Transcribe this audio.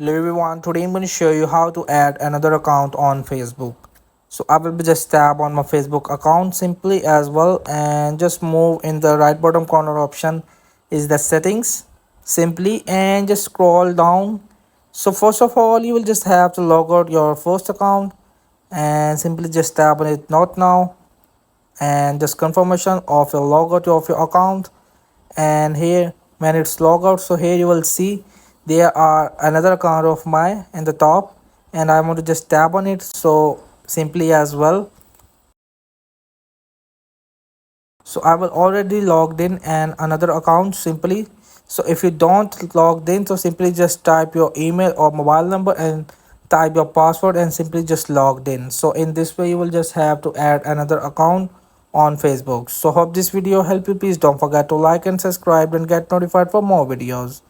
Hello everyone, today I'm going to show you how to add another account on Facebook. So I will be just tap on my Facebook account simply as well and just move in the right bottom corner option is the settings simply and just scroll down. So first of all you will just have to log out your first account and simply just tap on it not now and just confirmation of your logout of your account. And here when it's logout, so here you will see there are another account of mine in the top and I want to just tap on it. So simply as well, so I will already logged in and another account simply. So if you don't logged in, so simply just type your email or mobile number and type your password and simply just logged in. So in this way you will just have to add another account on Facebook. So hope this video helped you. Please don't forget to like and subscribe and get notified for more videos.